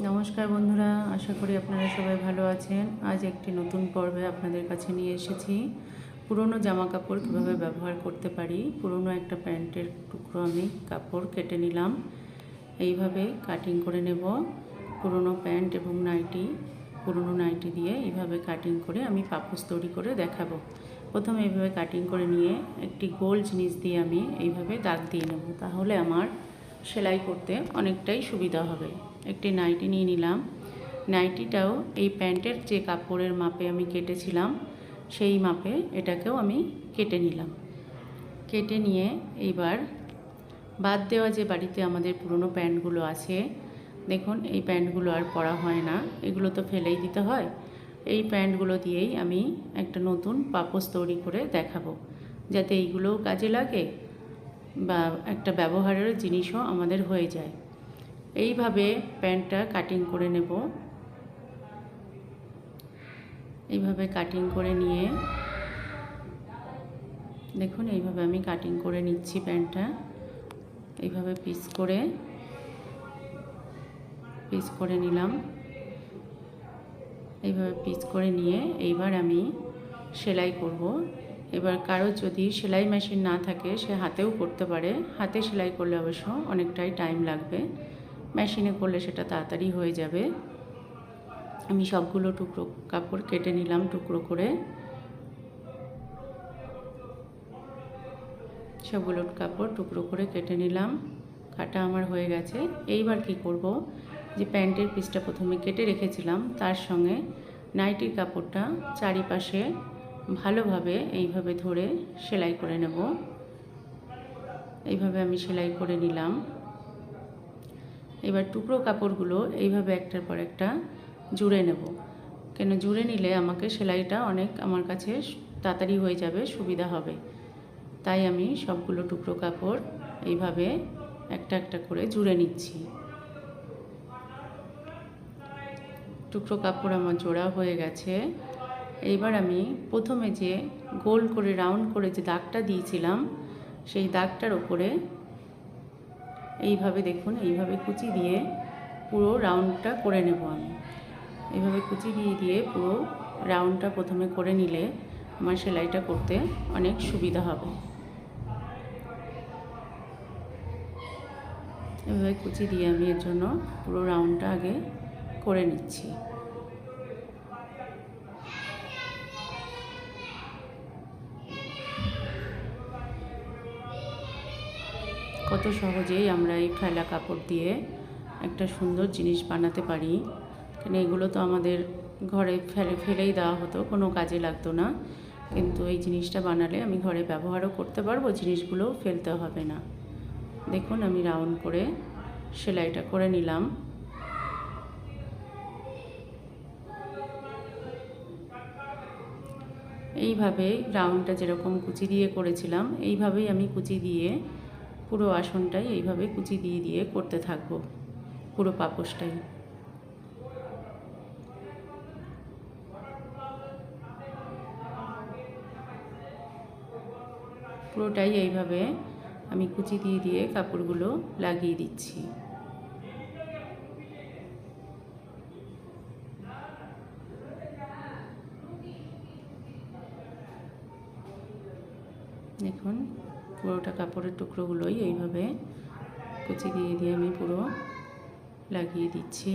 নমস্কার বন্ধুরা, আশা করি আপনারা সবাই ভালো আছেন। আজ একটি নতুন পর্বে আপনাদের কাছে নিয়ে এসেছি। পুরনো জামা কাপড় কীভাবে ব্যবহার করতে পারি। পুরনো একটা প্যান্টের টুকরো আমি কাপড় কেটে নিলাম, এইভাবে কাটিং করে নেব। পুরনো প্যান্ট এবং পুরনো নাইটি দিয়ে এইভাবে কাটিং করে আমি পাপোশ তৈরি করে দেখাবো। প্রথমে এইভাবে কাটিং করে নিয়ে একটি গোল জিনিস দিয়ে আমি এইভাবে দাগ দিয়ে নেব, তাহলে আমার সেলাই করতে অনেকটাই সুবিধা হবে। একটি নাইটি নিয়ে নিলাম। নাইটিটাও এই প্যান্টের যে কাপড়ের মাপে আমি কেটেছিলাম সেই মাপে এটাকেও আমি কেটে নিলাম। কেটে নিয়ে এইবার বাদ দেওয়া যে বাড়িতে আমাদের পুরনো প্যান্টগুলো আছে, দেখুন এই প্যান্টগুলো আর পরা হয় না, এগুলো তো ফেলেই দিতে হয়। এই প্যান্টগুলো দিয়েই আমি একটা নতুন পাপোশ তৈরি করে দেখাবো, যাতে এইগুলোও কাজে লাগে বা একটা ব্যবহারের জিনিসও আমাদের হয়ে যায়। এইভাবে প্যান্টটা কাটিং করে নেব। এইভাবে কাটিং করে নিয়ে দেখুন এইভাবে আমি কাটিং করে নিচ্ছি প্যান্টটা। এইভাবে পিস করে নিলাম। এইভাবে পিস করে নিয়ে এইবার আমি সেলাই করব। এবার কারো যদি সেলাই মেশিন না থাকে সে হাতেও করতে পারে। হাতে সেলাই করলে অবশ্য অনেকটাই টাইম লাগবে, মেশিনে করলে সেটা তাড়াতাড়ি হয়ে যাবে। আমি সবগুলো টুকরো কাপড় কেটে নিলাম টুকরো করে। সবগুলো কাপড় টুকরো করে কেটে নিলাম, কাটা আমার হয়ে গেছে। এইবার কি করব, যে প্যান্টের পিসটা প্রথমে কেটে রেখেছিলাম তার সঙ্গে নাইটির কাপড়টা চারিপাশে ভালোভাবে এইভাবে ধরে সেলাই করে নেব। এইভাবে আমি সেলাই করে নিলাম। এবার টুকরো কাপড়গুলো এইভাবে একটার পর একটা জুড়ে নেব। কেন জুড়ে নিলে আমাকে সেলাইটা আমার কাছে তাড়াতাড়ি হয়ে যাবে, সুবিধা হবে। তাই আমি সবগুলো টুকরো কাপড় এইভাবে একটা একটা করে জুড়ে নিচ্ছি। টুকরো কাপড় আমার জোড়া হয়ে গেছে। এইবার আমি প্রথমে যে গোল করে রাউন্ড করে যে দাগটা দিয়েছিলাম সেই দাগটার ওপরে এইভাবে দেখুন এইভাবে কুচি দিয়ে পুরো রাউন্ডটা করে নেব। আমি এইভাবে কুচি দিয়ে পুরো রাউন্ডটা প্রথমে করে নিলে আমার সেলাইটা করতে অনেক সুবিধা হবে। এভাবে কুচি দিয়ে আমি এর জন্য পুরো রাউন্ডটা আগে করে নিচ্ছি। কত সহজেই আমরা এই ফেলা কাপড় দিয়ে একটা সুন্দর জিনিস বানাতে পারি। কেন এগুলো তো আমাদের ঘরে ফেলেই দেওয়া হতো, কোনো কাজে লাগতো না। কিন্তু এই জিনিসটা বানালে আমি ঘরে ব্যবহারও করতে পারবো, জিনিসগুলোও ফেলতে হবে না। দেখুন আমি রাউন্ড করে সেলাইটা করে নিলাম। এইভাবে রাউন্ডটা যেরকম কুচি দিয়ে করেছিলাম এইভাবেই আমি কুচি দিয়ে পুরো আসনটাই এইভাবে কুচি দিয়ে করতে থাকবো, পুরো পাপোশটাই। পুরোটাই এইভাবে আমি কুচি দিয়ে কাপড়গুলো লাগিয়ে দিচ্ছি। দেখুন পুরোটা কাপড়ের টুকরোগুলোই এইভাবে কুচি দিয়ে আমি পুরো লাগিয়ে দিচ্ছি।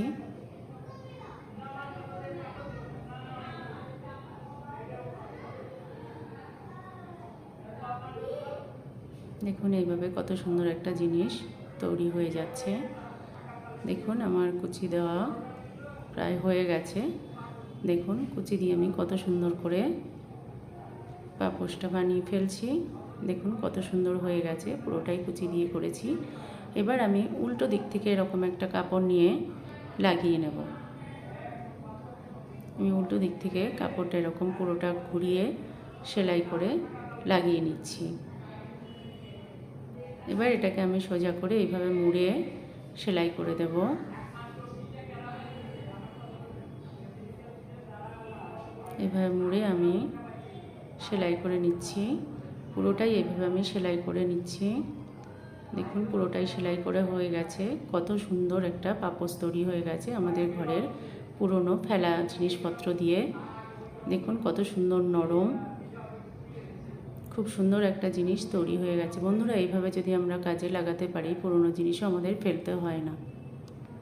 দেখুন এইভাবে কত সুন্দর একটা জিনিস তৈরি হয়ে যাচ্ছে। দেখুন আমার কুচি দেওয়া প্রায় হয়ে গেছে। দেখুন কুচি দিয়ে আমি কত সুন্দর করে পাপোশটা বানিয়ে ফেলছি। দেখুন কত সুন্দর হয়ে গেছে, পুরোটাই কুচি দিয়ে করেছি। এবার আমি উল্টো দিক থেকে এরকম একটা কাপড় নিয়ে লাগিয়ে নেব। আমি উল্টো দিক থেকে কাপড়টা এরকম পুরোটা ঘুরিয়ে সেলাই করে লাগিয়ে নিচ্ছি। এবার এটাকে আমি সোজা করে এইভাবে মুড়ে সেলাই করে দেব। এভাবে মুড়ে আমি সেলাই করে নিচ্ছি, পুরোটাই এইভাবে আমি সেলাই করে নিচ্ছি। দেখুন পুরোটাই সেলাই করে হয়ে গেছে। কত সুন্দর একটা পাপোশ তৈরি হয়ে গেছে আমাদের ঘরের পুরনো ফেলা জিনিসপত্র দিয়ে। দেখুন কত সুন্দর নরম, খুব সুন্দর একটা জিনিস তৈরি হয়ে গেছে। বন্ধুরা, এইভাবে যদি আমরা কাজে লাগাতে পারি পুরনো জিনিসও আমাদের ফেলতে হয় না।